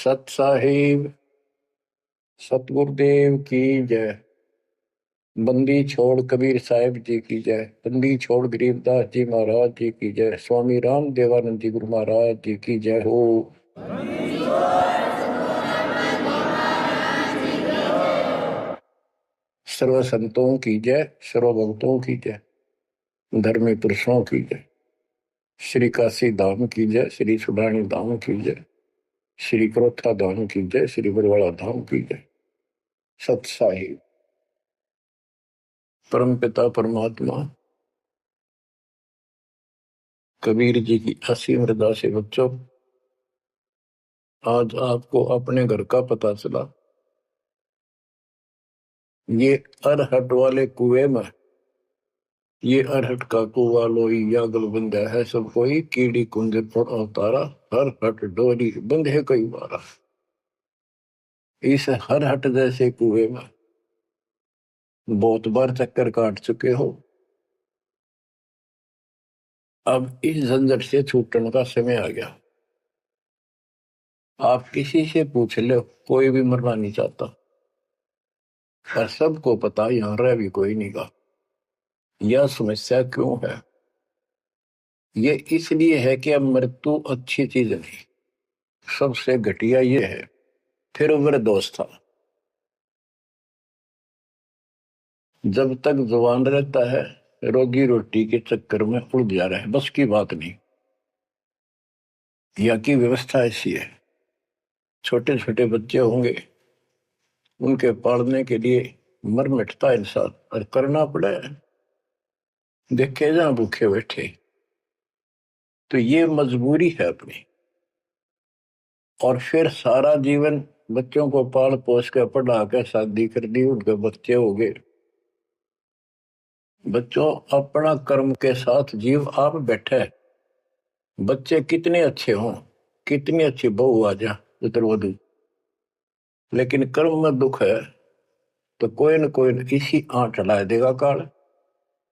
सत साहिब सतगुरुदेव की जय। बंदी छोड़ कबीर साहिब जी की जय। बंदी छोड़ गरीबदास जी महाराज जी की जय। स्वामी राम देवानंद जी गुरु महाराज जी की जय हो। सर्व संतों की जय, सर्व भक्तों की जय, धर्मी पुरुषों की जय। श्री काशी धाम की जय, श्री सुडानी धाम की जय, श्री क्रोथा धाम की जय, श्री बरवाड़ा धाम की जय। सत साहिब परम पिता परमात्मा कबीर जी की असीम मृदा से बच्चों, आज आपको अपने घर का पता चला। ये अरहट वाले कुएं में, ये अरहट का कुआ लोई या गलबंदा है सब कोई, कीड़ी कुंज पर अवतारा, हर हट डोरी बंधे कई बारा। इस हर हट जैसे कुएं में बहुत बार चक्कर काट चुके हो। अब इस झंझट से छूटने का समय आ गया। आप किसी से पूछ लो, कोई भी मरना नहीं चाहता, पर सबको पता यहां रह भी कोई नहीं गा। यह समस्या क्यों है? ये इसलिए है कि अब मृत्यु अच्छी चीज नहीं, सबसे घटिया ये है। फिर उम्र दोस्त था, जब तक जवान रहता है रोजी रोटी के चक्कर में उलझ जा रहा है, बस की बात नहीं। यहाँ की व्यवस्था ऐसी है, छोटे छोटे बच्चे होंगे, उनके पालने के लिए मर मिटता इंसान और करना पड़े, देखे जहां भूखे बैठे। तो ये मजबूरी है अपनी। और फिर सारा जीवन बच्चों को पाल पोस के पढ़ा के शादी कर दी, उनके बच्चे हो गए। बच्चों, अपना कर्म के साथ जीव आप बैठे। बच्चे कितने अच्छे हों, कितनी अच्छी बहू आ जा पुत्रवधू, लेकिन कर्म में दुख है तो कोई न कोई इसी आंट चला देगा काल।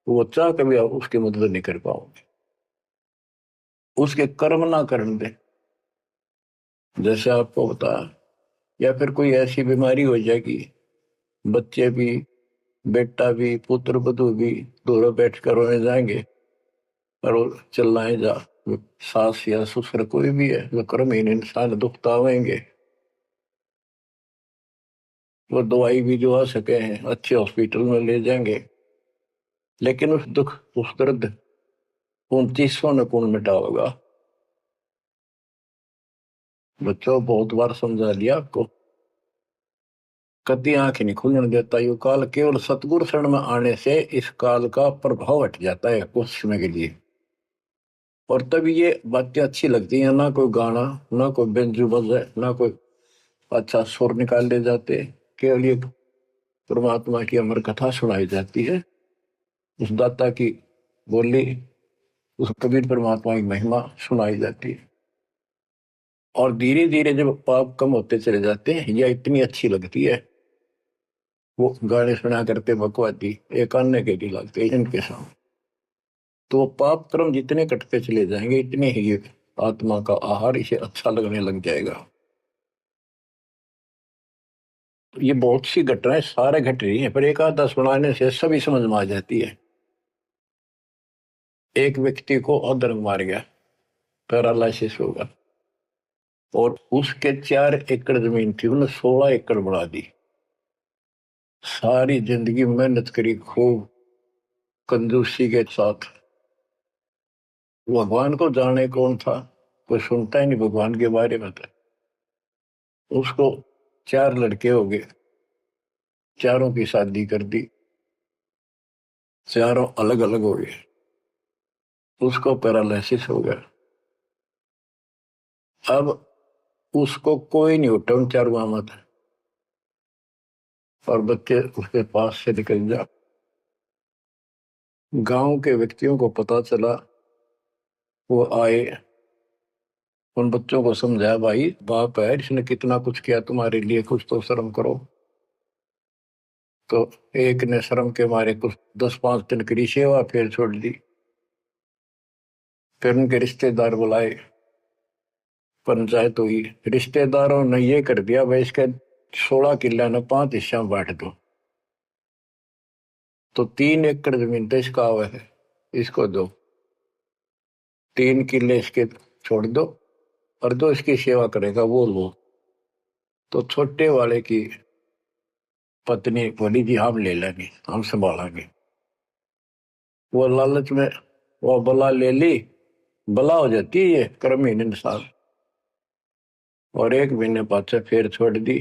वो चाह कभी आप उसकी मदद नहीं कर पाओगे, उसके कर्म ना करने दे। जैसे आपको बता, या फिर कोई ऐसी बीमारी हो जाएगी, बच्चे भी, बेटा भी, पुत्र वधू भी दोनों बैठ कर रोने जाएंगे और वो चिल्लाए जा। सास या ससुर कोई भी है, जो कर्महीन इंसान दुख पावेंगे। वो दवाई भी जो आ सके हैं अच्छे हॉस्पिटल में ले जाएंगे, लेकिन उस दुख उस दर्द 2900 ने कौन मिटा होगा? बच्चों, बहुत बार समझा लिया आपको, कभी आंख नहीं खुलने देता ये काल। केवल सतगुरु शरण में आने से इस काल का प्रभाव हट जाता है कुछ समय के लिए। और तभी ये बातें अच्छी लगती हैं, ना कोई गाना, ना कोई बेंजू बजे, ना कोई अच्छा सुर निकाल ले जाते। केवल ये परमात्मा की अमर कथा सुनाई जाती है, उस दाता की बोली, उस कबीर परमात्मा की महिमा सुनाई जाती है। और धीरे धीरे जब पाप कम होते चले जाते हैं, यह इतनी अच्छी लगती है। वो गाने सुना करते बकवादी एक अन्य के लिए लगते इनके सामने, तो पाप कर्म जितने कटते चले जाएंगे, इतने ही आत्मा का आहार इसे अच्छा लगने लग जाएगा। ये बहुत सी घटनाएं सारे घट रही हैं, पर एक आधा सुनाने से सभी समझ में आ जाती है। एक व्यक्ति को अधर्म मार गया, पैरालिसिस होगा, और उसके 4 एकड़ जमीन थी, उन्हें 16 एकड़ बढ़ा दी। सारी जिंदगी मेहनत करी खूब कंजूसी के साथ। भगवान को जाने कौन था, कोई सुनता ही नहीं भगवान के बारे में। था उसको 4 लड़के हो गए, चारों की शादी कर दी, चारों अलग अलग हो गए। उसको पैरालिसिस हो गया। अब उसको कोई नहीं उठा उन चारों में, और बच्चे उसके पास से निकल जा। गांव के व्यक्तियों को पता चला, वो आए, उन बच्चों को समझाया, भाई बाप है, इसने कितना कुछ किया तुम्हारे लिए, कुछ तो शर्म करो। तो एक ने शर्म के मारे कुछ 10-5 दिन की सेवा फिर छोड़ दी। फिर उनके रिश्तेदार बुलाए, पंचायत हुई, रिश्तेदारों ने ये कर दिया भाई इसके 16 किले ने 5 हिस्सा में बांट दो। तो 3 एकड़ जमीन तो इसका हुआ है, इसको दो, 3 किले इसके छोड़ दो, और जो इसकी सेवा करेगा वो लो। तो छोटे वाले की पत्नी बोली जी हम ले लेंगे, हम संभालेंगे। वो लालच में वो बला ले ली, बला हो जाती है ये कर्महीन इंसान। और 1 महीने बाद से फिर छोड़ दी।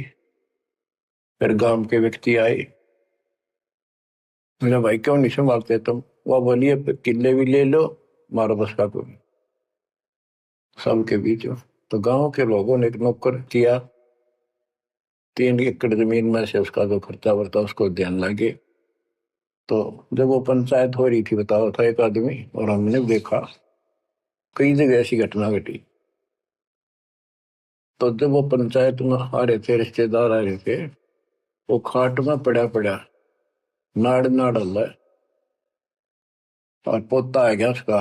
फिर गांव के व्यक्ति आए, मेरा भाई क्यों नहीं संभालते तुम? वो बोलिए किले भी ले लो, मारो बस का कोई सबके बीच में। तो गांव के लोगों ने एक नौकर किया, 3 एकड़ जमीन में से उसका जो खर्चा वर्ता उसको ध्यान लगे। तो जब वो पंचायत हो रही थी, बताओ था एक आदमी, और हमने देखा कई जगह ऐसी घटना घटी। तो जब वो पंचायत में आ रहे थे, रिश्तेदार आ रहे थे, वो खाट में पड़ा पड़ा नाड़ नाड़ हल्ला, और पोता आ गया उसका।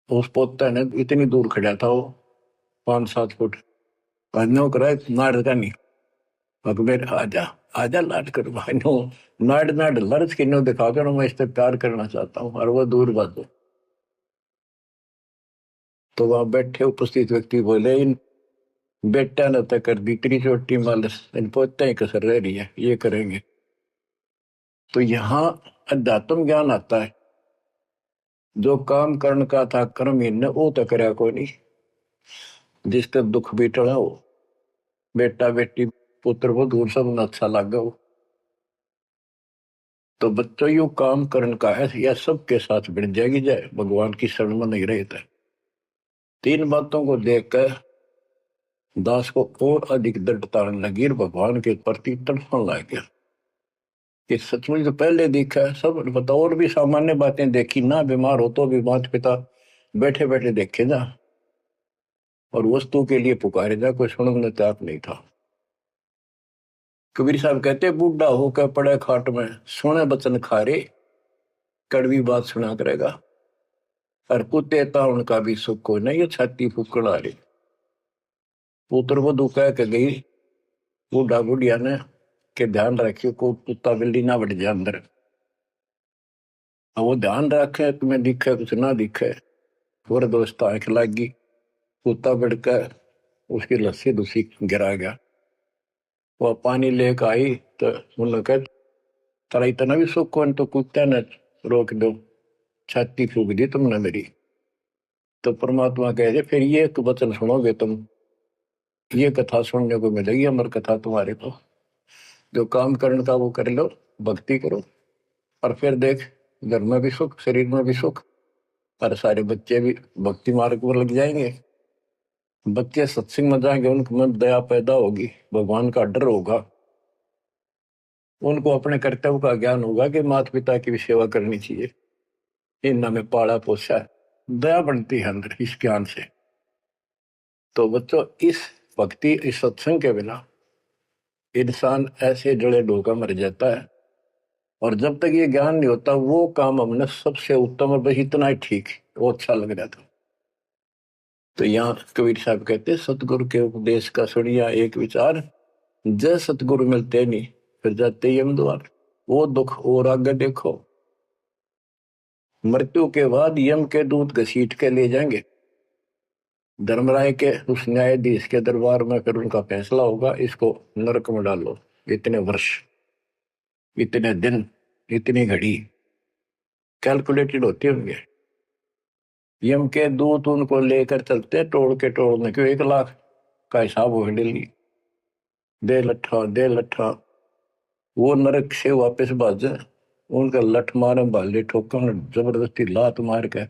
उस पोता ने इतनी दूर खड़ा था वो, 5-7 फुट, नो करा नाड़ का नहीं, अकबर आजा, आजा लाट कर भाई नो, नाड़ नाड़ लर्ज के नो दिखा कर मैं इससे प्यार करना चाहता हूँ, और वो दूर बात। तो वहां बैठे उपस्थित व्यक्ति बोले इन बेटा ने तक कर दी इतनी छोटी मालस, इन पोते ही कसर रह रही है, ये करेंगे। तो यहाँ अध्यात्म ज्ञान आता है। जो काम करण का था कर्महीन ने वो तो करया कोई नहीं, जिसका दुख भी टला हो, बेटा बेटी पुत्र वो दूर सब अच्छा लगा हो। तो बच्चों यू काम करण का है, यह सबके साथ बढ़ जाएगी जाए, भगवान की शरण में नहीं रहता। 3 बातों को देखकर दास को और अधिक दृढ़ता लगी और भगवान के प्रति तड़पने लग गया कि सचमुच तो पहले देखा है सब बता, और भी सामान्य बातें देखी ना, बीमार हो तो भी माता पिता बैठे बैठे देखे जा, और वस्तु के लिए पुकारे जा, कोई सुनने तक नहीं था। कबीर साहब कहते बूढ़ा होकर पड़े खाट में, सोने बचन खारे, कड़वी बात सुना करेगा, और कुत्ते था उनका भी सुख को नहीं, ये छाती फूकड़ आ रही। पुत्र वधु कह के गई बूढ़ा बुढ़िया ने के ध्यान रखियो को कुत्ता बिल्ली ना बढ़ जाए अंदर। अब वो ध्यान रखे तुम्हें दिखे कुछ ना दिखे, और दोस्त आंख लागी, कुत्ता बढ़कर उसकी लस्सी दूसरी गिरा गया। वो पानी लेकर आई तो उन्होंने कहा तारा इतना भी सुख कौन, तो कुत्ते ने रोक दो, छाती फूक दी तुमने मेरी। तो परमात्मा कह दे फिर ये एक वचन सुनोगे तुम, ये कथा सुनने को मिलेगी अमर कथा तुम्हारे को। जो काम करने का वो कर लो, भक्ति करो, और फिर देख घर में भी सुख, शरीर में भी सुख, और सारे बच्चे भी भक्ति मार्ग पर लग जाएंगे। बच्चे सत्संग में जाएंगे, उनके मन दया पैदा होगी, भगवान का डर होगा, उनको अपने कर्तव्य का ज्ञान होगा कि माता पिता की भी सेवा करनी चाहिए, इन में पाला पोसा है, दया बनती है अंदर इस ज्ञान से। तो बच्चों इस भक्ति इस सत्संग के बिना इंसान ऐसे जड़े डोका मर जाता है, और जब तक ये ज्ञान नहीं होता वो काम हमने सबसे उत्तम, और बस इतना ही ठीक, वो अच्छा लग रहा था। तो यहाँ कबीर साहब कहते सतगुरु के उपदेश का सुनिया एक विचार, जय सतगुरु मिलते नहीं फिर जाते यम द्वार। वो दुख और आगे देखो, मृत्यु के बाद यम के दूत घसीट के ले जाएंगे धर्मराय के उस न्यायाधीश के दरबार में, फिर उनका फैसला होगा इसको नरक में डालो, इतने वर्ष, इतने दिन, इतनी घड़ी कैलकुलेटेड होते होंगे। यम के दूत उनको लेकर चलते तोड़ के तोड़ने क्यों, 1 लाख का हिसाब हो डेली, दे लट्ठा दे लट्ठा। वो नरक से वापस भाजे, उनका लठ मारे भाले ठोकर, जबरदस्ती लात मार के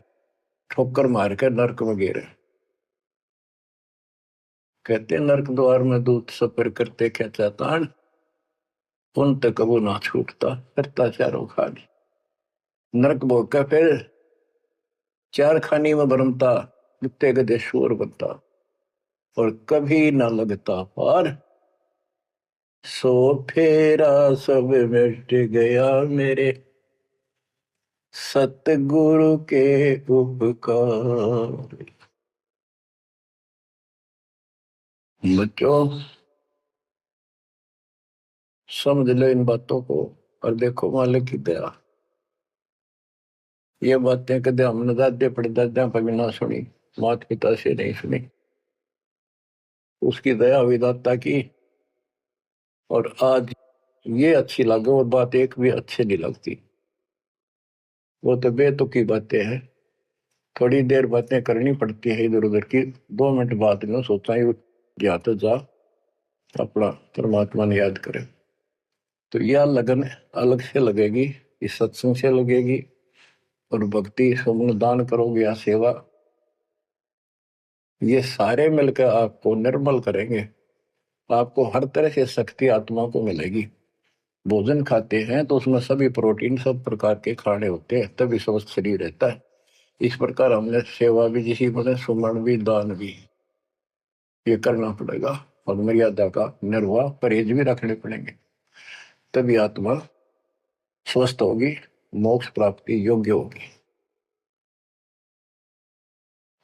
ठोकर मार के नरक में गिरे। कहते नरक द्वार में दूत सफर करते क्या चाहता, उन तक कबू ना छूटता, करता चारों खाली। नरक भोग का फिर 4 खानी में भरमता, कुत्ते गधे शोर बनता, और कभी ना लगता पार, सो फेरा सब मिट गया मेरे सतगुरु के उपकार। बच्चों समझ लो इन बातों को और देखो मालिक की दया। ये बातें कदे हमने दादे परदादा पर भी ना सुनी, माता पिता से नहीं सुनी। उसकी दया विदाता की। और आज ये अच्छी लगे और बात एक भी अच्छी नहीं लगती। वो तो बेतुकी बातें हैं। थोड़ी देर बातें करनी पड़ती है इधर उधर की। 2 मिनट बाद में सोचा ही जा तो जा अपना परमात्मा ने याद करे। तो यह लगन अलग से लगेगी, इस सत्संग से लगेगी। और भक्ति सुमन दान करोगे या सेवा, ये सारे मिलकर आपको निर्मल करेंगे। आपको हर तरह से शक्ति आत्मा को मिलेगी। भोजन खाते हैं तो उसमें सभी प्रोटीन सब प्रकार के खाने होते हैं, तभी स्वस्थ शरीर रहता है। इस प्रकार हमने सेवा भी जिसी बने, सुमन भी, दान भी, ये करना पड़ेगा। और मर्यादा का निर्वाह परहेज भी रखने पड़ेंगे, तभी आत्मा स्वस्थ होगी, मोक्ष प्राप्ति योग्य होगी।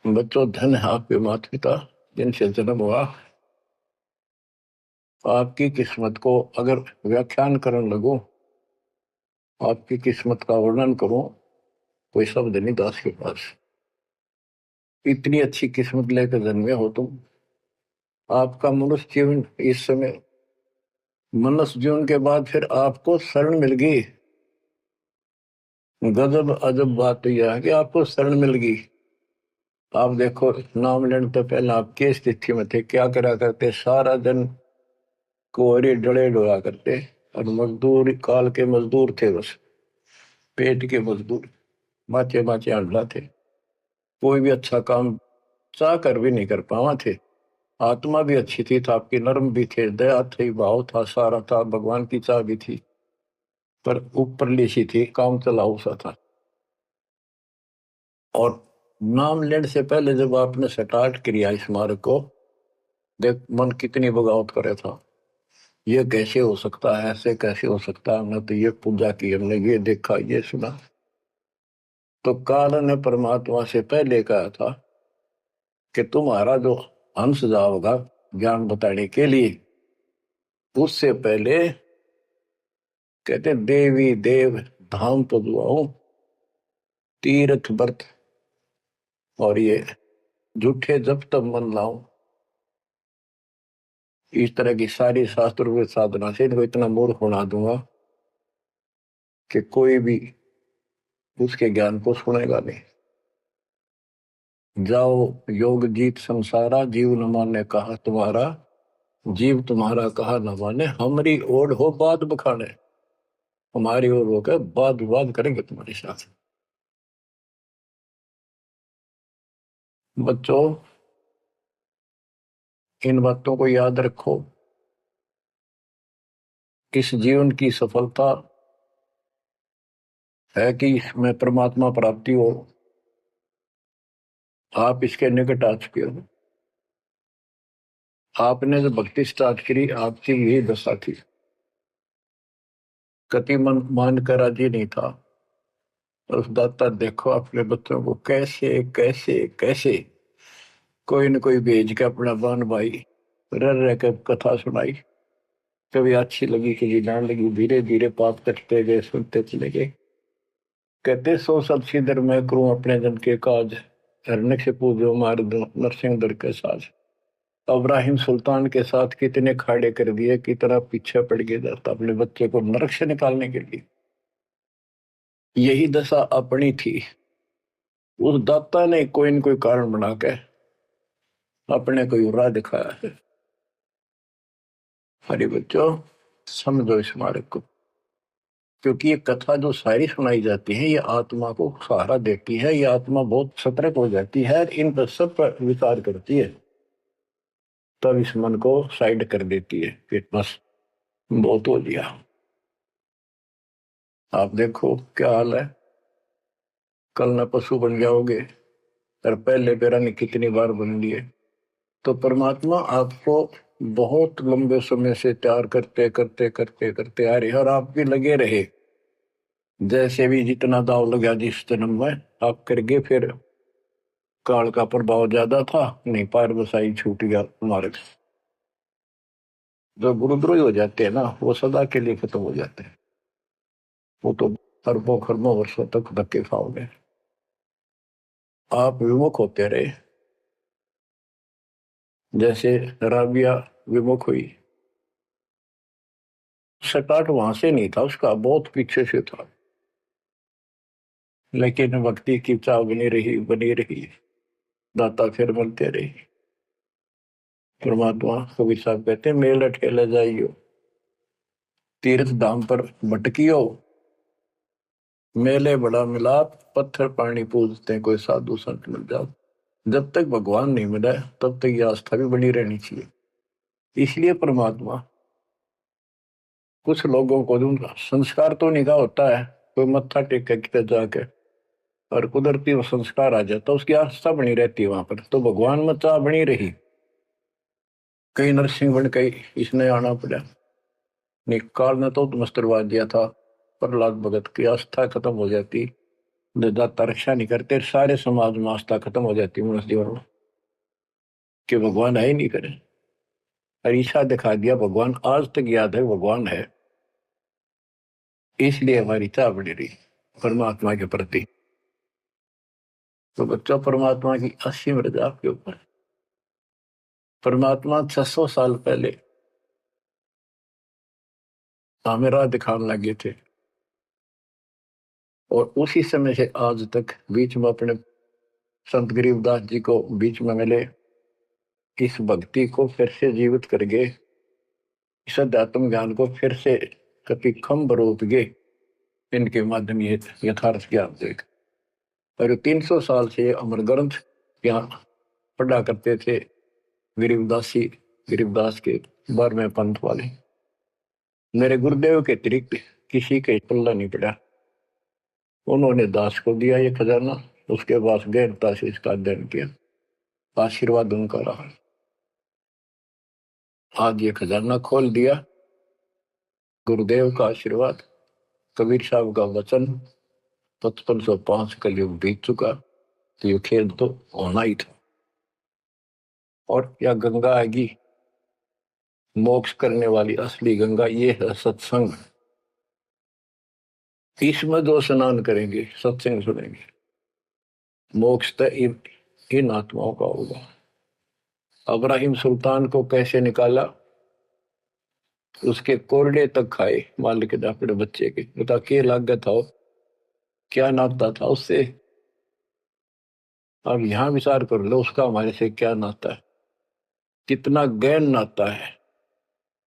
बच्चों धन है आपके माता पिता जिनसे जन्म हुआ। आपकी किस्मत को अगर व्याख्यान करने लगो, आपकी किस्मत का वर्णन करो, कोई शब्द नहीं दास के पास। इतनी अच्छी किस्मत लेकर जन्मे हो तुम। आपका मनुष्य जीवन इस समय, मनुष्य जीवन के बाद फिर आपको शरण मिल गई। गजब अजब बात तो यह है कि आपको शरण मिल गई। आप देखो नाम लेने तो पहले आप किस स्थिति में थे, क्या करा करते, सारा दिन कोहरे डले डोला करते। और मजदूर काल के मजदूर थे, बस पेट के मजदूर, माचे माचे अंडा थे। कोई भी अच्छा काम चाह कर भी नहीं कर पावा थे। आत्मा भी अच्छी थी, तो आपकी नर्म भी थे, दया थी, भाव था, सारा था, भगवान की चाह भी थी। पर ऊपरली सी थी, काम चलाऊ सा था। और नाम लेने से पहले जब आपने स्टार्ट किया इस मार्ग को, देख मन कितनी बगावत करे था। ये कैसे हो सकता है, ऐसे कैसे हो सकता है, हमने तो ये पूजा की, हमने ये देखा, ये सुना। तो काल ने परमात्मा से पहले कहा था कि तुम्हारा जो हंस जाओगा ज्ञान बताने के लिए, उससे पहले कहते देवी देव धाम तो दुआओ, तीर्थ व्रत और ये झूठे जब तब मन लाओ। इस तरह की सारी शास्त्रों की साधना से इनको इतना मूर्ख बना दूंगा कि कोई भी उसके ज्ञान को सुनेगा नहीं। जाओ योग जीत संसारा, जीव न माने कहा तुम्हारा, जीव तुम्हारा कहा न माने, हमारी ओर हो बात बखाने। हमारी ओर होकर बात विवाद करेंगे तुम्हारे साथ। बच्चों इन बातों को याद रखो। इस जीवन की सफलता है कि इसमें परमात्मा प्राप्ति हो। आप इसके निकट आ चुके हो। आपने जो भक्ति स्टार्ट करी, आपकी यही दशा थी। कति मन मान कर राजी नहीं था। और उस दाता देखो अपने बच्चों को कैसे कैसे कैसे कोई न कोई भेज के अपना बान भाई रह रह कर कथा सुनाई। कभी अच्छी लगी, कभी ना लगी, धीरे धीरे पाप करते गए, सुनते चले गए। कहते सो सब सिदर मैं करूं अपने जन के काज, हरने से पूजो मार दो नरसिंह दर के साज। इब्राहिम सुल्तान के साथ कितने खाड़े कर दिए, कितना पीछे पड़ गया जाता अपने बच्चे को नरक से निकालने के लिए। यही दशा अपनी थी। उस दाता ने कोई न कोई कारण बना के अपने को राह दिखाया है। हरे बच्चों समझो इस मार्ग को, क्योंकि ये कथा जो सारी सुनाई जाती है ये आत्मा को सहारा देती है। ये आत्मा बहुत सतर्क हो जाती है, इन पर सब पर विचार करती है, तब इस मन को साइड कर देती है कि बस बहुत हो लिया। आप देखो क्या हाल है, कल न पशु बन जाओगे, और पहले पेरा ने कितनी बार बन लिए। तो परमात्मा आपको बहुत लंबे समय से तैयार करते करते करते करते आ रहे, और आप भी लगे रहे। जैसे भी जितना दाव लगा जिस जन्म में आप करके, फिर काल का प्रभाव ज्यादा था, नहीं पार बसाई छूट गया मार्ग। जो गुरुद्रोही हो जाते हैं ना, वो सदा के लिए खत्म हो जाते हैं। वो तो अरबों खरबों वर्षों तक धक्के खाओगे। आप विमुख होते रहे, जैसे राबिया विमुख हुई। स्टार्ट वहां से नहीं था उसका, बहुत पीछे से था, लेकिन भक्ति की चाह बनी रही। दाता फिर मिलते रही। परमात्मा कबीर साहब कहते हैं, मेल ठेले जाइयो, तीर्थ धाम पर भटकियो, मेले बड़ा मिलाप, पत्थर पानी पूजते कोई साधु संत मिल जाओ। जब तक भगवान नहीं मिला तब तक ये आस्था भी बनी रहनी चाहिए। इसलिए परमात्मा कुछ लोगों को दूंगा, संस्कार तो निगाह होता है, कोई मत्था टेक के जाके और कुदरती वो संस्कार आ जाता, उसकी आस्था बनी रहती है वहां पर, तो भगवान में चाह बनी रही। कई नरसिंह बन कई इसने आना पड़ा, निकाल ने तो मस्तरवा दिया था, प्रहलाद भगत की आस्था खत्म हो जाती, दाता रक्षा नहीं करते, सारे समाज में आस्था खत्म हो जाती मनुष्य जीवन में, कि भगवान है ही नहीं करे। ईशा दिखा दिया भगवान, आज तक याद है भगवान है, इसलिए हमारी चाह बनी रही परमात्मा के प्रति। तो बच्चों, परमात्मा की असीम रजा आपके ऊपर। परमात्मा 600 साल पहले हमें राह दिखाने लगे थे, और उसी समय से आज तक बीच में अपने संत गरीबदास जी को बीच में मिले, इस भक्ति को फिर से जीवित कर गए, इस अध्यात्म ज्ञान को फिर से कभी खम्भ रोप गए, इनके माध्यम ये यथार्थ ज्ञान देख। और 300 साल से अमर ग्रंथ यहाँ पढ़ा करते थे गरीबदासी, गरीबदास के 12वें पंथ वाले। मेरे गुरुदेव के अतिरिक्त किसी के पल्ला नहीं पड़ा। उन्होंने दास को दिया ये खजाना, उसके बाद गहनता से इसका अध्ययन किया, आशीर्वाद उनका रहा। आज ये खजाना खोल दिया, गुरुदेव का आशीर्वाद, कबीर साहब का वचन, 5505 कलयुग बीत चुका, तो ये खेल तो होना ही था। और क्या गंगा आएगी, मोक्ष करने वाली असली गंगा ये है सत्संग। इसमें जो स्नान करेंगे, सत्संग सुनेंगे, मोक्ष तो इन आत्माओं का होगा। अब्राहिम सुल्तान को कैसे निकाला, उसके कोरडे तक खाए मालिक ने अपने बच्चे के, बता के लागत था, क्या नाता था उससे। अब यहां विचार कर लो, उसका हमारे से क्या नाता है, कितना गहन नाता है।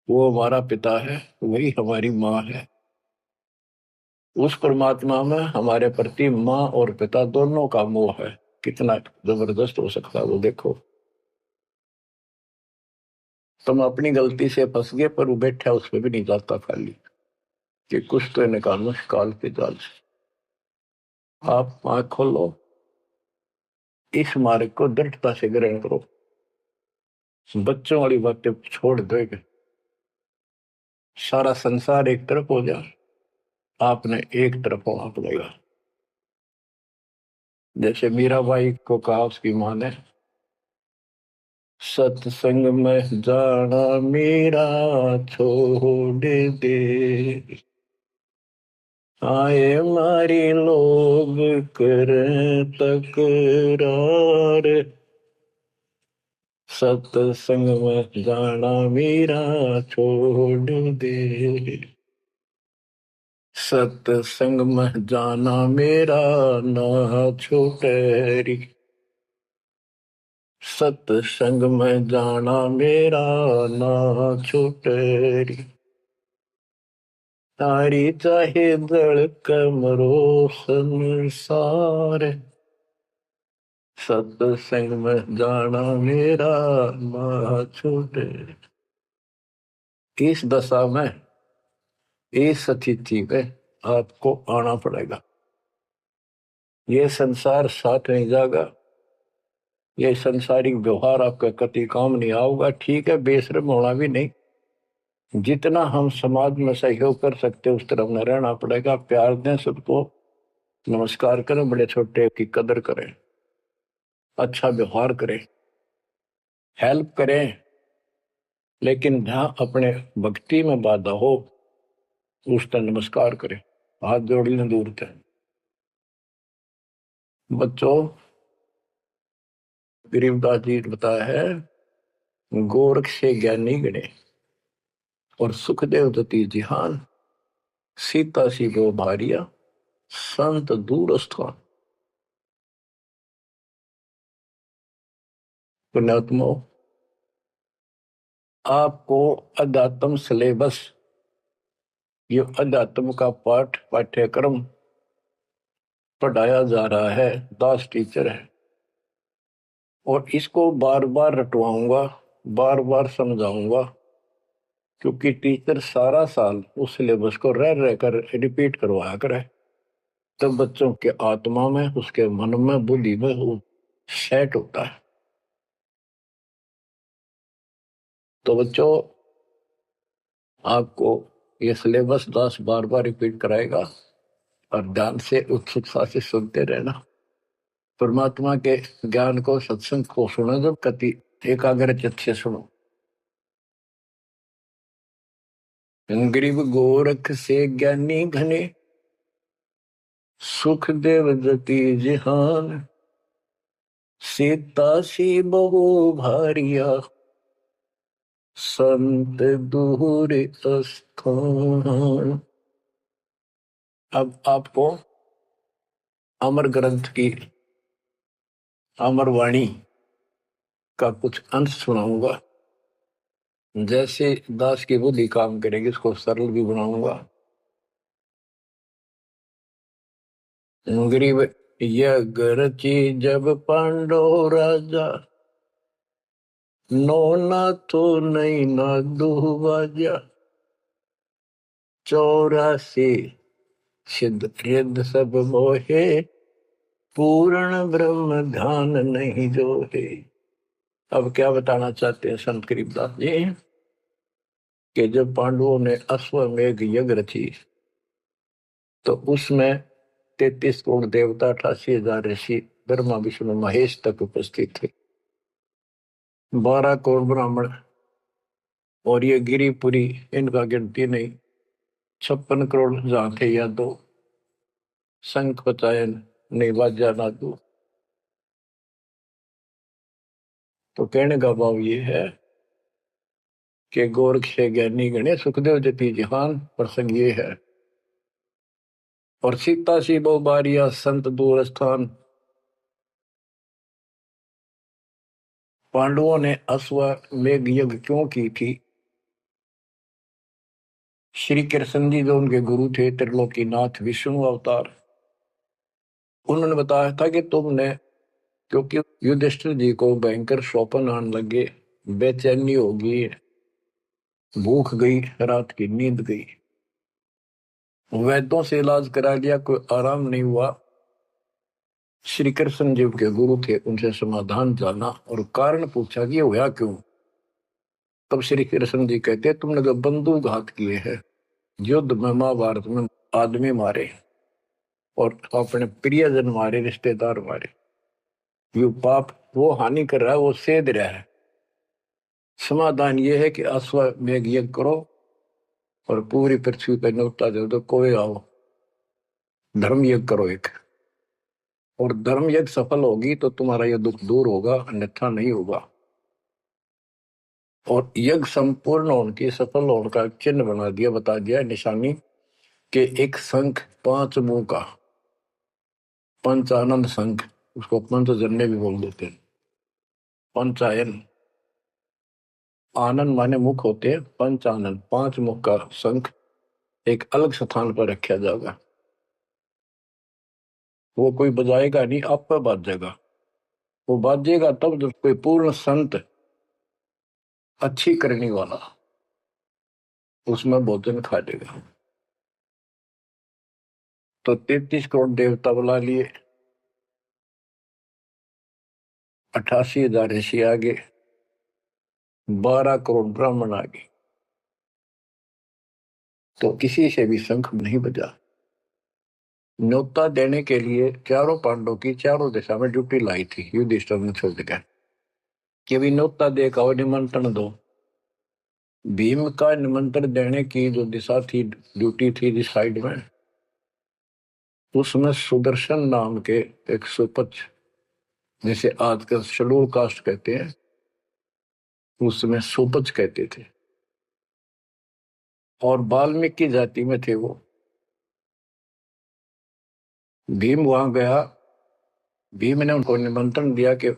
वो हमारा पिता है, वही हमारी माँ है। उस परमात्मा में हमारे प्रति माँ और पिता दोनों का मोह है, कितना जबरदस्त हो सकता है वो देखो। तुम अपनी गलती से फंस गए, पर वो बैठा उस पर भी नहीं जाता खाली, कि कुछ तो निकालो काल के जाल से। आप आंख खोलो, इस मार्ग को दृढ़ता से ग्रहण करो, बच्चों वाली बातें छोड़ दो, सारा संसार एक तरफ हो जाए, आपने एक तरफ होना पड़ेगा। जैसे मीराबाई को कहा उसकी मां ने, सत्संग में जाना मीरा छोड़ दे, आए मारी लोग कर तकरार, सत्संग में जाना मीरा छोड़ दे, सत्संग में जाना मेरा ना छूटे, सत्संग में जाना मेरा ना छूटे, तारी चाहे दल कमरो संसार, सत्संग में जाना मेरा ना छूटे। इस दशा में, इस स्थिति में आपको आना पड़ेगा। ये संसार साथ नहीं जाएगा, ये संसारिक व्यवहार आपका कति काम नहीं आऊगा। ठीक है, बेशर्म होना भी नहीं, जितना हम समाज में सहयोग कर सकते उस तरफ में रहना पड़ेगा। प्यार दें सबको, नमस्कार करें, बड़े छोटे की कदर करें, अच्छा व्यवहार करें, हेल्प करें, लेकिन जहां अपने भक्ति में बाधा हो उसका नमस्कार करे, हाथ जोड़ लें दूर थे। बच्चों, गरीबदास जी ने बताया है, गोरख से ज्ञानी गणे और सुखदेव दती जिहान, सीता सी गो भारिया संत दूर स्थान। पुण्यात्मो, आपको अध्यात्म सिलेबस, ये अध्यात्म का पाठ्यक्रम पढ़ाया जा रहा है, दास टीचर है, और इसको बार बार रटवाऊंगा, बार बार समझाऊंगा, क्योंकि टीचर सारा साल उस सिलेबस को रह रह कर रिपीट करवाया करे, तब बच्चों के आत्मा में, उसके मन में, बुद्धि में वो सेट होता है। तो बच्चों, आपको ये सिलेबस दास बार बार रिपीट कराएगा और ध्यान से उत्सुकता से सुनते रहना। परमात्मा के ज्ञान को, सत्संग को सुनो, जब कति एकाग्र चित्त से सुनो। गरीब गोरख से ज्ञानी घने, सुख देव जति जिहान, सीता सी बहु भारिया संत दूर स्थान। अब आपको अमर ग्रंथ की अमर वाणी का कुछ अंश सुनाऊंगा। जैसे दास की बुद्धि काम करेगी, इसको सरल भी बनाऊंगा। गरीब यज्ञ जब पांडव राजा, नो ना तो नहीं ना दुबाजा, 84 सिद्ध रिद्ध सब मोहे, पूर्ण ब्रह्म ध्यान नहीं जो है। अब क्या बताना चाहते हैं संत गरीबदास जी, कि जब पांडवों ने अश्वमेघ यज्ञ रची, तो उसमें 33 करोड़ देवता, 88,000 ऋषि, ब्रह्मा विष्णु महेश तक उपस्थित थे, 12 करोड़ ब्राह्मण, और ये गिरिपुरी, इनका गिनती नहीं, 56 करोड़ जहां थे या दो, शंख पचायन नहीं, बाजा ना दो। तो कहने का भाव ये है कि गोरख से ज्ञानी गणे, सुखदेव जति जिहान, प्रसंग ये है। और सीता सी बहु बारिया संत दूर स्थान। पांडवों ने अश्वमेघ यज्ञ क्यों की थी? श्री कृष्ण जी जो उनके गुरु थे, त्रिलोकीनाथ विष्णु अवतार, उन्होंने बताया था कि तुमने, क्योंकि युधिष्ठिर जी को भयंकर स्वप्न आने लगे, बेचैनी होगी, भूख गई, रात की नींद गई, वैद्यों से इलाज करा लिया, कोई आराम नहीं हुआ। श्री कृष्ण जी के गुरु थे, उनसे समाधान जाना और कारण पूछा कि ये हुआ क्यों। तब श्री कृष्ण जी कहते, तुमने जो बंदूकघात किए हैं, युद्ध में, महाभारत में आदमी मारे और अपने प्रियजन मारे, रिश्तेदार मारे, ये पाप वो हानि कर रहा है, वो सेध रहा है। समाधान ये है कि अश्वमेघ यज्ञ करो और पूरी पृथ्वी पर न्योता दे दो, कोई आओ, धर्म यज्ञ करो एक, और धर्म यज्ञ सफल होगी तो तुम्हारा यह दुख दूर होगा, अन्यथा नहीं होगा। और यज्ञ संपूर्ण होने की, सफल होने का चिन्ह बना दिया, बता दिया निशानी, कि एक शंख 5 मुंह का, पंचानंद शंख, उसको पंचजन्य भी बोल देते हैं। पंचायन, आनंद माने मुख होते हैं, पंचानंद 5 मुख का शंख एक अलग स्थान पर रखा जाएगा। वो कोई बजाएगा नहीं, आप पर बाजेगा। वो बाजेगा तब जब कोई पूर्ण संत, अच्छी करने वाला उसमें भोजन खा लेगा। तो 33 करोड़ देवता बुला लिए, 88,000 ऋषि आगे, 12 करोड़ ब्राह्मण आगे, तो किसी से भी शंख नहीं बजा। न्योता देने के लिए चारों पांडवों की चारों दिशा में ड्यूटी लाई थी, युधिष्ठिर ने छोड़ दिया कि भी न्योता दे का निमंत्रण दो। भीम का निमंत्रण देने की जो दिशा थी, ड्यूटी थी जिस साइड में, उसमें सुदर्शन नाम के एक सुपच, जिसे आजकल शेड्यूल कास्ट कहते हैं, उसमें सुपच कहते थे, और वाल्मीकि जाति में थे वो। भीम वहां गया। भीम ने उनको निमंत्रण दिया कि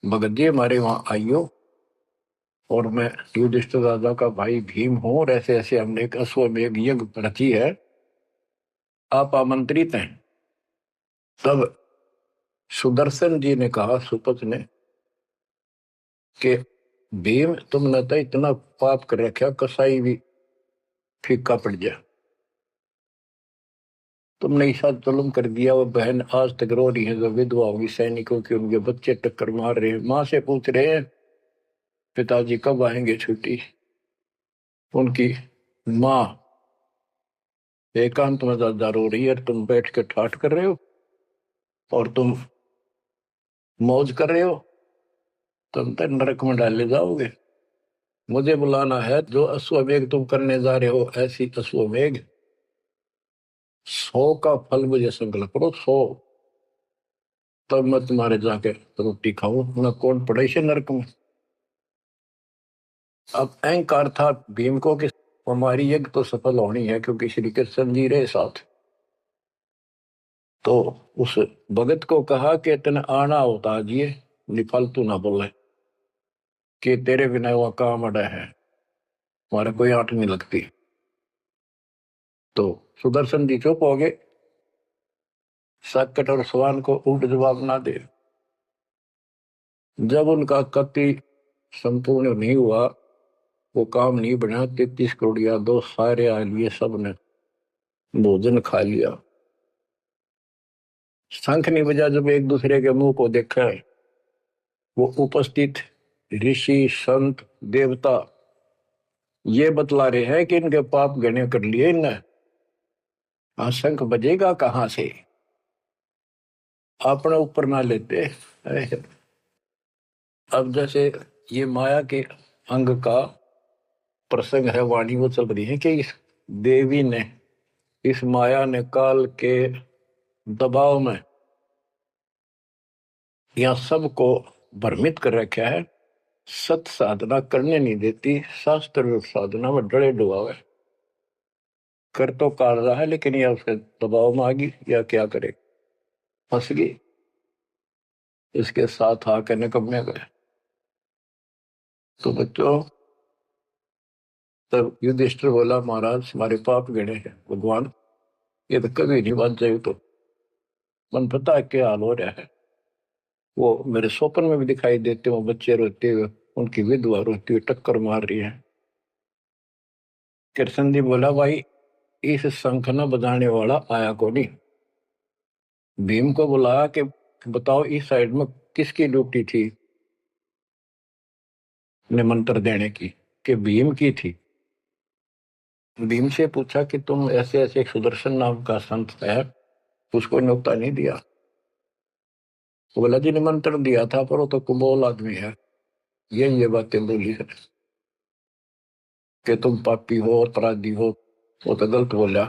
भगत जी हमारे वहां आइयो, और मैं युधिष्ठिर राजा का भाई भीम हूं, और ऐसे ऐसे हमने एक अश्वमेध यज्ञ रची है, आप आमंत्रित हैं। तब सुदर्शन जी ने कहा, सुपथ ने, कि भीम तुमने तो इतना पाप कर रखा, कसाई भी फीका पड़ गया, तुमने ऐसा जुल्म कर दिया। वो बहन आज तक रो रही है, जो विधवा होगी सैनिकों की, उनके बच्चे टक्कर मार रहे हैं, माँ से पूछ रहे हैं पिताजी कब आएंगे छुट्टी। उनकी माँ एकांत में ज्यादा रो रही है, तुम बैठ के ठाठ कर रहे हो और तुम मौज कर रहे हो, तुम तो नरक में डाले जाओगे। मुझे बुलाना है, जो अश्वमेघ तुम करने जा रहे हो, ऐसी अश्वमेघ 100 का फल मुझे संकल्प करो, 100, तब मैं तुम्हारे जाके रोटी खाऊं, मैं कौन पड़े से नरक में। अब अहंकार था भीम को कि हमारी यज्ञ तो सफल होनी है, क्योंकि श्री कृष्ण जी रहे साथ। तो उस भगत को कहा कि तेने आना होता जी, निफालतू ना बोले, कि तेरे बिना वो काम अड़ा है, हमारे कोई आंट नहीं लगती। तो सुदर्शन जी चुप हो गए, साकट और सवाल को उल्ट जवाब ना दे। जब उनका कति संपूर्ण नहीं हुआ, वो काम नहीं बना, 33 करोड़ यादव सारे आ लिए, सबने भोजन खा लिया। शंख नहीं बजा, जब एक दूसरे के मुंह को देखा है, वो उपस्थित ऋषि संत देवता ये बतला रहे हैं कि इनके पाप गणे कर लिए इनने। शंख बजेगा कहां से, अपने ऊपर ना लेते। अब जैसे ये माया के अंग का प्रसंग है, वाणी वो चल रही है कि इस देवी ने, इस माया ने काल के दबाव में यह सबको भ्रमित कर रखा है, सत साधना करने नहीं देती, शास्त्र साधना में डरे डुबावे, कर तो काट रहा है, लेकिन यह उसके दबाव में आ गई, या क्या करे, फंस गई, इसके साथ आकर निकम्मे गए। तो बच्चों, तब युधिष्ठिर बोला, महाराज हमारे पाप गिने हैं, भगवान ये तो कभी नहीं बन जाए। तो मन पता है क्या हाल हो रहा है, वो मेरे स्वप्न में भी दिखाई देते, वो बच्चे रोते हुए, उनकी विधवा रोती हुई टक्कर मार रही है। कृष्ण जी बोला, भाई इस शंख न बजाने वाला आया को नहीं। भीम को बुलाया कि बताओ इस साइड में किसकी ड्यूटी थी निमंत्रण देने की, कि भीम की थी। भीम से पूछा कि तुम ऐसे ऐसे एक सुदर्शन नाम का संत है, उसको न्योता नहीं दिया। तो बोला, जी निमंत्रण दिया था, पर वो तो कुबोल आदमी है, ये बातें बोली है कि तुम पापी हो और अपराधी हो, वो तो गलत बोला।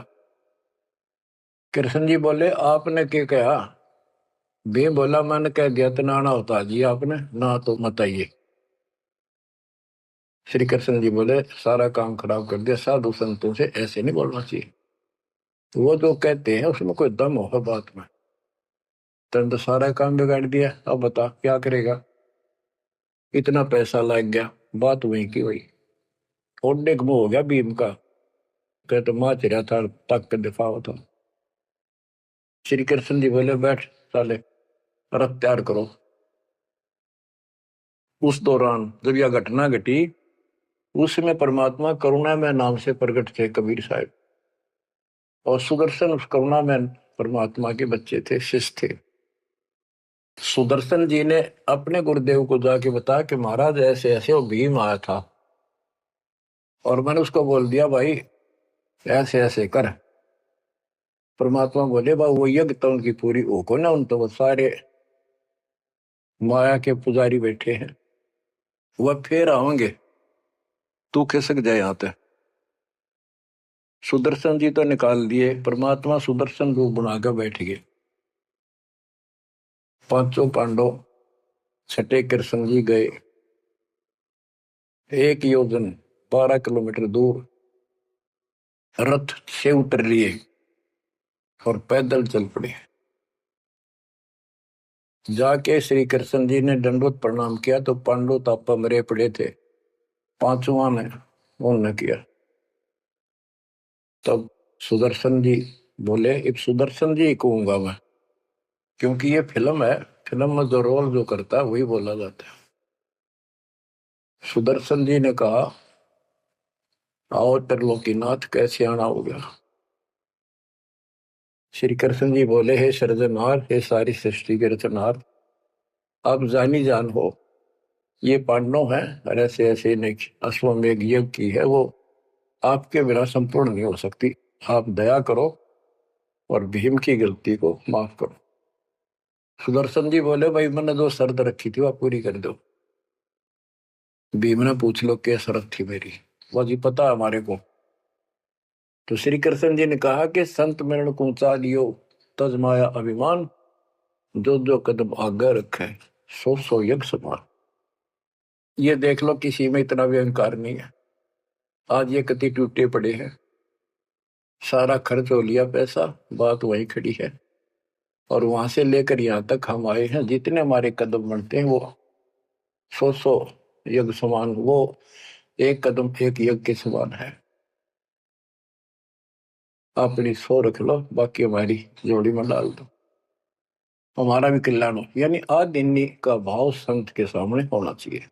कृष्ण जी बोले, आपने क्या कहा। भीम बोला, मैंने कह दिया तो नाना होता जी, आपने ना तो मत आइए। श्री कृष्ण जी बोले, सारा काम खराब कर दिया, साधु संतों से ऐसे नहीं बोलना चाहिए, वो जो कहते हैं उसमें कोई दम होगा बात में। तुम तो सारा काम बिगाड़ दिया, अब बता क्या करेगा, इतना पैसा लग गया, बात वही की वही, ओडे मुंह हो गया भीम का, कह तो माँ चिरा था, तक के दिफा था। श्री कृष्ण जी बोले, बैठ साले, रथ तैयार करो। उस दौरान जब यह घटना घटी, उसमें परमात्मा करुणा में नाम से प्रकट थे कबीर साहब, और सुदर्शन उस करुणा में परमात्मा के बच्चे थे, शिष्य थे। सुदर्शन जी ने अपने गुरुदेव को जाके बताया कि महाराज ऐसे ऐसे वो भीम आया था, और मैंने उसको बोल दिया भाई ऐसे ऐसे कर। परमात्मा बोले, बा वो यज्ञ तो उनकी पूरी हो को ना, उन तो वो सारे माया के पुजारी बैठे हैं, वह फिर आओगे तू खिसक जाए यहाँ पे। सुदर्शन जी तो निकाल दिए, परमात्मा सुदर्शन रूप बनाकर बैठ गए। पांचों पांडव छठे कृष्ण जी गए, 1 योजन 12 किलोमीटर दूर रथ से उतर लिए और पैदल चल पड़े। जाके श्री कृष्ण जी ने दंडवत प्रणाम किया तो पांडव तापा मरे पड़े थे, पांचवा ने उन्होंने किया। तब सुदर्शन जी बोले, एक सुदर्शन जी कहूंगा मैं, क्योंकि ये फिल्म है, फिल्म में जो रोल जो करता है वही बोला जाता है। सुदर्शन जी ने कहा, आओ त्रिलोकीनाथ, कैसे आना हो गया। श्री कृष्ण जी बोले, हे सृजनहार, हे सारी सृष्टि के रचनहार, आप जानी जान हो, ये पांडव है और ऐसे ऐसे अश्वमेघ यज्ञ की है, वो आपके बिना संपूर्ण नहीं हो सकती। आप दया करो और भीम की गलती को माफ करो। सुदर्शन जी बोले, भाई मैंने जो शर्त रखी थी वो पूरी कर दो। भीम ने पूछ लो क्या शर्त थी मेरी, वो जी पता हमारे को। तो श्री कृष्ण जी ने कहा कि संत मरण को ऊंचा लियो, तज माया अभिमान, जो जो कदम आगे रखे, सो सो यज्ञ समान। ये देख लो, किसी में इतना भी अहंकार नहीं है। आज ये कति टूटे पड़े हैं, सारा खर्च हो लिया पैसा, बात वहीं खड़ी है। और वहां से लेकर यहाँ तक हम आए हैं, जितने हमारे कदम बढ़ते हैं वो सौ सौ यज्ञ समान, वो एक कदम एक यज्ञ के समान है। अपनी सौ रख लो, बाकी हमारी जोड़ी में डाल दो, हमारा भी कल्याण हो। यानी आदिन्नी का भाव संत के सामने होना चाहिए।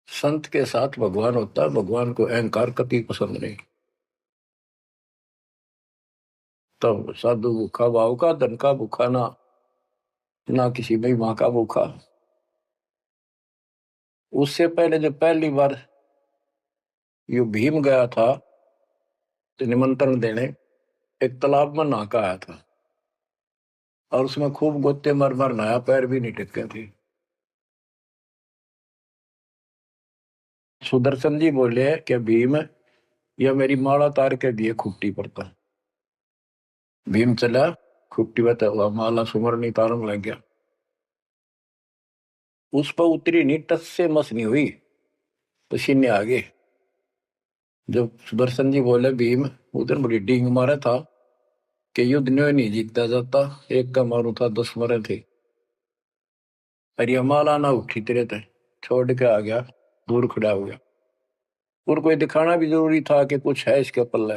संत के साथ भगवान होता है, भगवान को अहंकार कति पसंद नहीं। तब साधु भूखा भाव का, धन का भूखा ना, ना किसी में माँ का भूखा। उससे पहले जब पहली बार यू भीम गया था तो निमंत्रण देने, एक तालाब में नहा का आया था और उसमें खूब गोते मर मर नहाया, पैर भी नहीं टिके थे। सुदर्शन जी बोले कि भीम, यह मेरी माला तार के दिए खुट्टी पर था। भीम चला, खुट्टी पर हुआ माला सुमरनी तारम लग गया। उस पर उतरी नहीं, टस से मस नहीं हुई, पसीने आ गए। जब सुदर्शन जी बोले, भीम उधर बड़ी डींग मारा था कि युद्ध नहीं जीता जाता, एक का मारू था 10 मरे थे। अरे माला ना उठी तेरे थे, छोड़ के आ गया, दूर खड़ा हो गया। और कोई दिखाना भी जरूरी था कि कुछ है इसके पल्ले,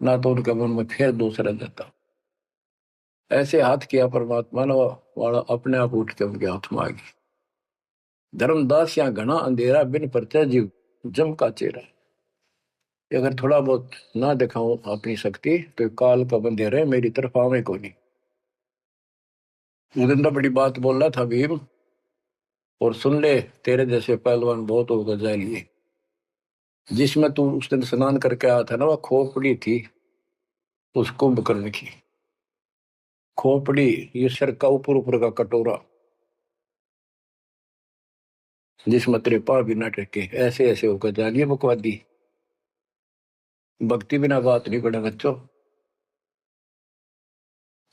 ना तो उनके मन में फिर दूसरा देता। ऐसे हाथ किया परमात्मा ने, वाला अपने आप उठ के उनके हाथ में आ गई। धर्मदास या घना अंधेरा, बिन परचय जीव जम का चेहरा। अगर थोड़ा बहुत ना दिखाऊं अपनी शक्ति तो काल का बंधेरे मेरी तरफ आवे को नहीं। उस दिन तो बड़ी बात बोल रहा था भीम, और सुन ले, तेरे जैसे पहलवान बहुत होगा जाए लिए। जिसमें तू उस दिन स्नान करके आया था ना, वह खोपड़ी थी उस कुंभकर्ण की। खोपड़ी, ये सर का ऊपर ऊपर का कटोरा, जिसमें तेरे पाँव भी ना टेके, ऐसे ऐसे होकर जानिए बकवादी। भक्ति बिना बात नहीं बने बच्चों।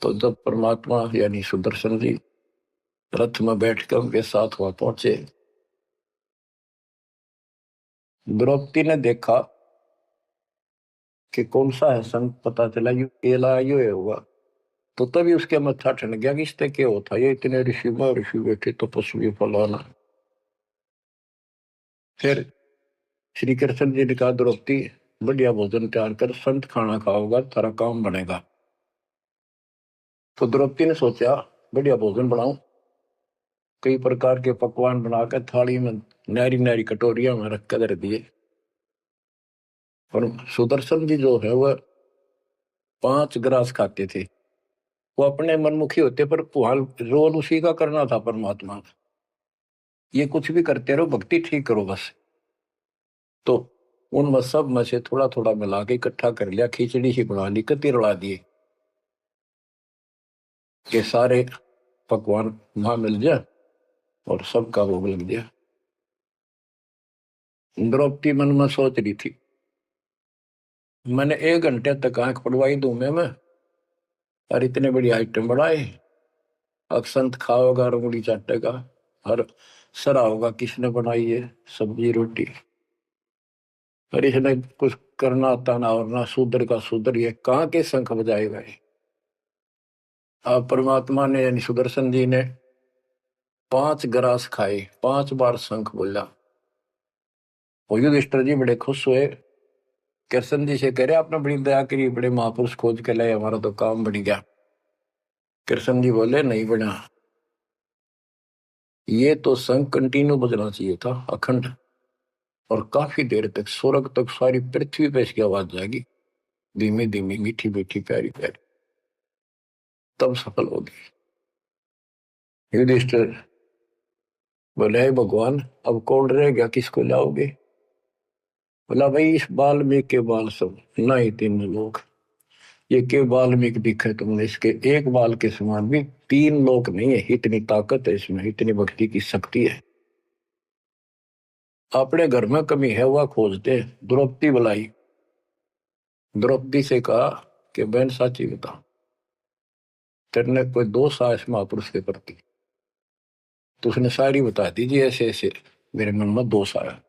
तो जब परमात्मा यानी सुदर्शन जी रथ में बैठकर उनके साथ वहां पहुंचे, द्रौपदी ने देखा कि कौन सा है संत, पता चला यू केला यो है होगा। तो तभी उसके मत्था ठन गया कि इससे क्या होता, ये इतने ऋषि में ऋषि बैठे तपस्वी फलाना। फिर श्री कृष्ण जी ने कहा, द्रौपदी बढ़िया भोजन तैयार कर, संत खाना खाओगा तारा काम बनेगा। तो द्रौपदी ने सोचा बढ़िया भोजन बनाऊं, कई प्रकार के पकवान बनाकर थाली में नारी नारी कटोरिया में रख कर दिए। और सुदर्शन जी जो है वह 5 ग्रास खाते थे। वो अपने मनमुखी होते, पर रोल उसी का करना था परमात्मा का। ये कुछ भी करते रहो, भक्ति ठीक करो बस। तो उनमें सब में से थोड़ा थोड़ा मिला के इकट्ठा कर लिया, खिचड़ी ही बना ली, कति रला दिए कि सारे पकवान वहां मिल जाए और सबका भोग लग गया। द्रौपदी मन में सोच रही थी, मैंने 1 घंटे तक आंख पड़वाई दूं मैं और इतने बड़ी आइटम बढ़ाए। अक्षंत खाओगा, रंगुली चाटेगा और सरा होगा किसने बनाई है सब्जी रोटी। पर इसने कुछ करना आता ना, और ना शूद्र का शूद्र, ये कहाँ के शंख बजाएगा ये। अब परमात्मा ने यानी सुदर्शन जी ने 5 ग्रास खाए, 5 बार शंख बोला। वो युधिष्ठिर जी बड़े खुश हुए, कृष्ण जी से कह रहे आपने बड़ी दया करी, बड़े महापुरुष खोज के लाए, हमारा तो काम बढ़ गया। कृष्ण जी बोले नहीं बना, ये तो शंख कंटिन्यू बजना चाहिए था अखंड, और काफी देर तक स्वर्ग तक सारी पृथ्वी पे इसकी आवाज जाएगी, धीमी धीमी मीठी मीठी प्यारी प्यारी, तब सफल होगी। युधिष्ठिर बोले हे भगवान, अब कौन रह गया, किसको लाओगे। बोला भाई इस वाल्मीकि के बाल सब ना ही 3 लोग, ये के वाल्मीकि दिखे तुमने, इसके एक बाल के समान भी 3 लोग नहीं है, इतनी ताकत है इसमें, इतनी भक्ति की शक्ति है। अपने घर में कमी है वह खोजते। द्रौपदी बुलाई, द्रौपदी से कहा कि बहन साची बता, तेरे कोई दोष आया इस महापुरुष के प्रति। तो उसने सारी बता दी जी, ऐसे ऐसे मेरे मन में दोष आया।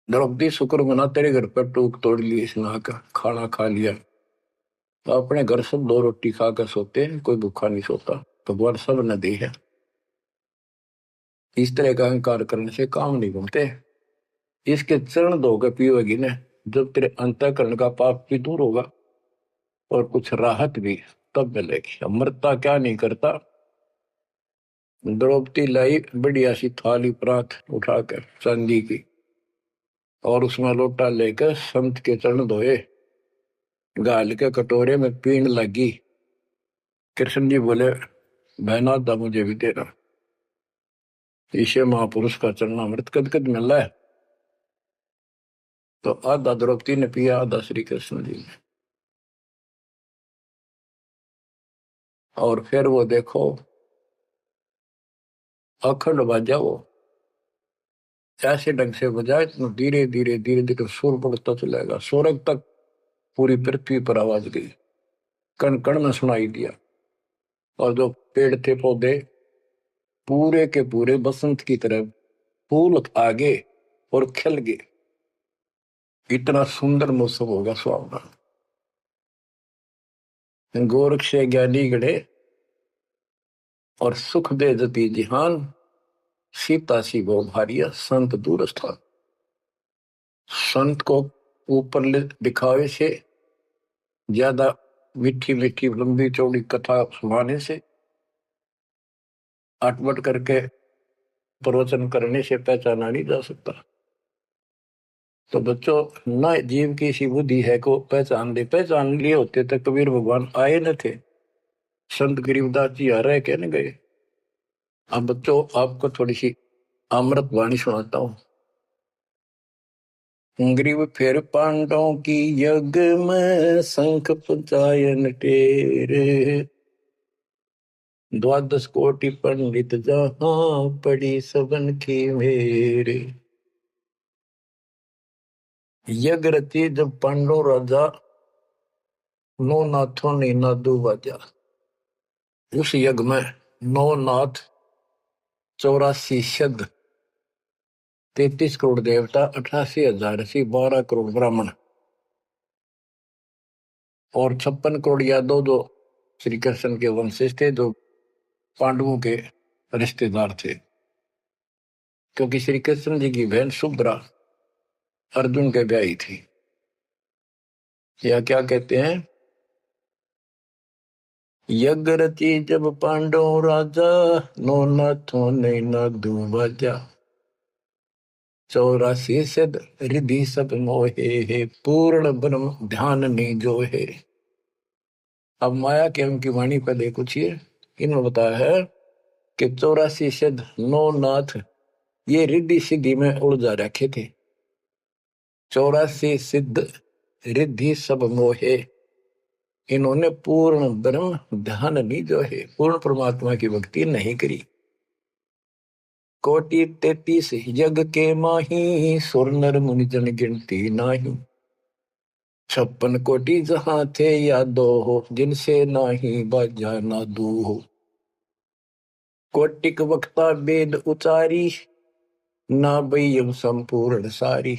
द्रौपदी शुक्र मना तेरे घर पर टूक तोड़ ली, स्नान का खाना खा लिया, तो अपने घर सब 2 रोटी खा कर सोते हैं, कोई भूखा नहीं सोता, भगवान सब न दी है। इस तरह का अहंकार करने से काम नहीं बनते। इसके चरण धोकर पियोगी ने, जब तेरे अंतःकरण का पाप भी दूर होगा और कुछ राहत भी तब मिलेगी। अमृता क्या नहीं करता। द्रौपदी लाई बढ़िया सी थाली परात उठाकर चांदी की, और उसमें लोटा लेकर संत के चरण धोए, गाल के कटोरे में पीण लगी। कृष्ण जी बोले बहना दा मुझे भी देना, ईशे महापुरुष का चरणामृत कद कद मिल रहा है। तो आधा द्रौपदी ने पिया, आधा श्री कृष्ण जी ने। और फिर वो देखो अखंड बाजा, वो ऐसे ढंग से बजाए तो धीरे धीरे धीरे धीरे सुर बढ़ता चलेगा, स्वर्ग तक पूरी पृथ्वी पर आवाज गई, कण कण में सुनाई दिया। और जो पेड़ थे पौधे पूरे के पूरे बसंत की तरह फूल आगे और खिल गए, इतना सुंदर मौसम होगा सुहावना। गोरख से ज्ञानी गढ़े और सुख दे जती जिहान, सीता सी गो भारिया संत दूर स्थान। संत को ऊपर दिखावे से ज्यादा मीठी मीठी लंबी चौड़ी कथा सुनाने से, अटपट करके प्रवचन करने से पहचाना नहीं जा सकता। तो बच्चों, न जीव की सी बुद्धि है को पहचान दे, पहचान लिए होते तो कबीर भगवान आए न थे, संत गरीबदास जी आ रहे कहने गए। अब बच्चों आपको थोड़ी सी अमृत वाणी सुनाता हूं। ग्रीव फिर पांडवों की यज्ञ में शंख पंचायन टेरे, 12 कोटि पंडित जहां पड़ी सबन की मेरे। यज्ञ रची जब पांडव राजा, नौ नाथों ने नादू बाजा। उस यज्ञ में 9 नाथ, 84 सिद्ध, 33 करोड़ देवता, 88,000 ऋषि, 12 करोड़ ब्राह्मण और 56 करोड़ यादव, जो श्री कृष्ण के वंशज थे, जो पांडवों के रिश्तेदार थे। क्योंकि श्री कृष्ण जी की बहन सुभद्रा अर्जुन के ब्याही थी। या क्या कहते हैं, यज्ञ रची जब पांडव राजा, नौ नाथों ने नादू बाजा। 84 सिद्ध रिधि सब मोहे, पूर्ण ब्रह्म ध्यान नहीं जो है। अब माया के उनकी वाणी पर देखो छिए, इन्होंने बताया है कि 84 सिद्ध 9 नाथ ये रिद्धि सिद्धि में उलझा रखे थे। 84 सिद्ध रिद्धि सब मोहे, इन्होंने पूर्ण ब्रह्म ध्यान नहीं जो है, पूर्ण परमात्मा की भक्ति नहीं करी। कोटि 33 यज्ञ के माही, सुर नर मुनि जन गिनती नाही। 56 कोटि जहां थे यादो हो, जिनसे नाही बाजा ना दू हो। कोटिक वक्ता वेद उचारी, ना बयम संपूर्ण सारी।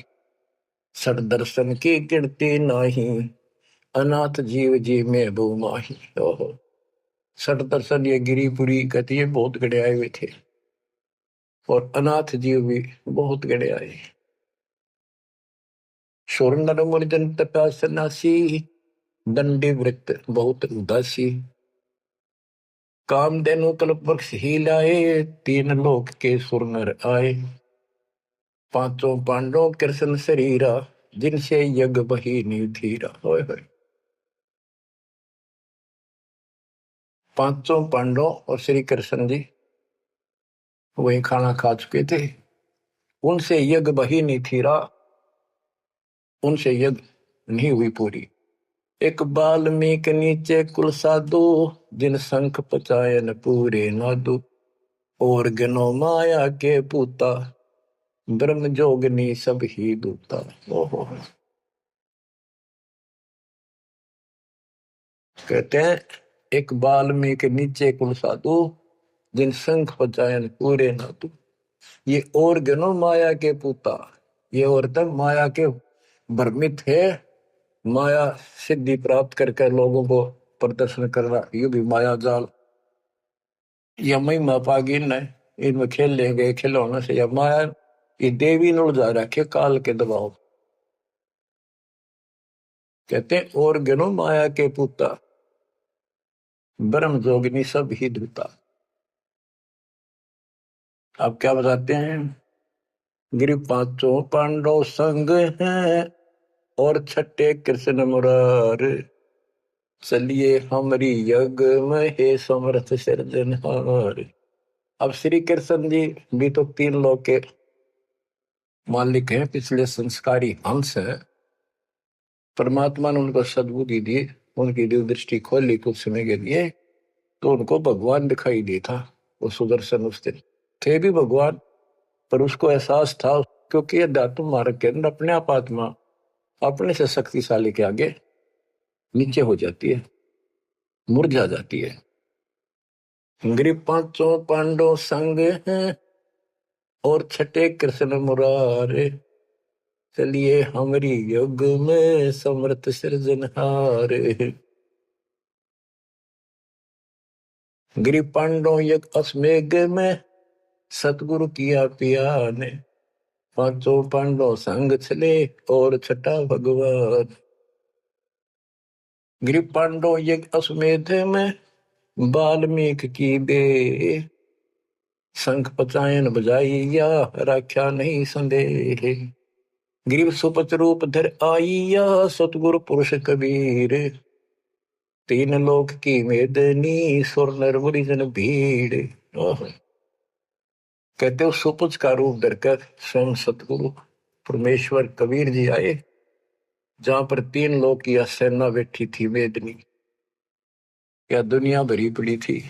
सर दर्शन की गिनती नाही, अनाथ जीव जी में बहु माही। ओहो, सठ दर्शन ये गिरिपुरी कहती है बहुत गड़े आए हुए थे, और अनाथ जीव भी बहुत गड़े आए। सुर नर मुनि जन तपा सन्यासी, दंडी वृत्त बहुत उदासी। कामधेनु कल्प वृक्ष ही लाए, 3 लोक के सुर नर आए। 5 पांडव कृष्ण शरीरा, जिनसे यज्ञ बही नीव थीरा। होय होय, 5 पांडव और श्री कृष्ण जी वही खाना खा चुके थे, उनसे यज्ञ बही नहीं थीरा, उनसे यज्ञ नहीं हुई पूरी। एक बाल्मीक नीचे कुल साधु, जिन शंख पचायन पूरे नादु। और गनो माया के पूता, ब्रह्म जोगनी सब ही दूता। ओहो, कहते हैं एक बाल्मीक नीचे कुल साधु, जिन शंख पचायन पूरे नादु। ये और गनो माया के पूता, ये औरतें माया के भ्रमित है, माया सिद्धि प्राप्त करके लोगों को प्रदर्शन कर रहा, ये भी माया जाल। या महिमा पागी न, इनमें खेल ले गए खिलौने से, या माया ये देवी न उलझा रखे काल के दबाव। कहते हैं और गनो माया के पूता, ब्रह्म जोगिनी सब ही दूता। आप क्या बताते हैं? गिरि 5 पांडव संग हैं, और 6 कृष्ण मुरार। चलिए हमारी यज्ञ में हे समर्थ सिरजनहार। अब श्री कृष्ण जी भी तो 3 लोक के मालिक हैं, पिछले संस्कारी हंस है। परमात्मा ने उनको सद्बुद्धि दी, उनकी दिव्य दृष्टि खोली कुछ समय के लिए, तो उनको भगवान दिखाई दी था। वो सुदर्शन उस दिन थे भी भगवान, पर उसको एहसास था, क्योंकि अध्यात्म मार्ग के अंदर अपने आप आत्मा अपने से शक्तिशाली के आगे नीचे हो जाती है, मुरझा जाती है। गिरि 5 पांडव संग हैं, और 6 कृष्ण मुरारे। चलिए हमारी युग में समर्थ सृजनहार। गिरि पांडव यज्ञ अश्वमेघ में, सतगुरु किया पिया ने। 5 पांडव संग चले, और 6 भगवान। गिरि पांडव यज्ञ अश्वमेध में, बाल्मीक की बे। शंख पचायन बजाइया, राख्या नहीं संदेह। गिरिव सुपच रूप धर आइया, सतगुरु पुरुष कबीर। 3 लोक की मेदनी, सुर नर मुनि जन भीड़। कहते हो सुपच का रूप धरकर स्वयं सतगुरु परमेश्वर कबीर जी आए, जहां पर 3 लोक की सेना बैठी थी मेदनी। या दुनिया भरी पड़ी थी,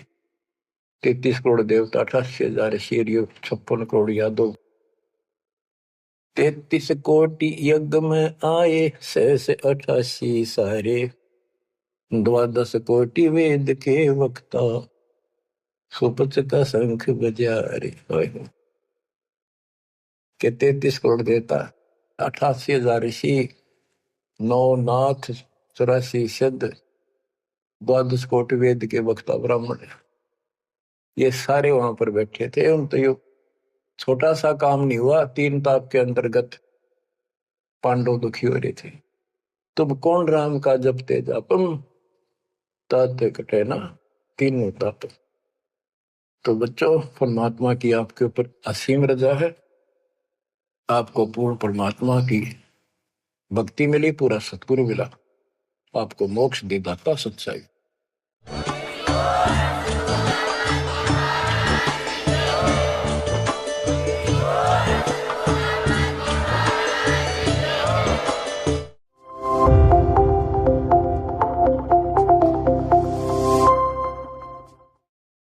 33 करोड़ देवता, 88,000 शेरियो, 56 करोड़ यादव। 33 कोटि यज्ञ में आए, 688 सारे। 12 कोटि वेद के वक्ता, सुपच का शंख बजा रे। के 33 करोड़ देवता, 88,000 ऋषि, 9 नाथ, 84 सिद्ध, 12 कोटि वेद के वक्ता ब्राह्मण, ये सारे वहां पर बैठे थे। उन तो ये छोटा सा काम नहीं हुआ, 3 ताप के अंतर्गत पांडव दुखी हो रहे थे। तुम कौन राम का जपते जापम, तात कटे ना 3 ताप। तो बच्चों, परमात्मा की आपके ऊपर असीम रजा है, आपको पूर्ण परमात्मा की भक्ति मिली, पूरा सतगुरु मिला, आपको मोक्ष दे दाता सच्चाई।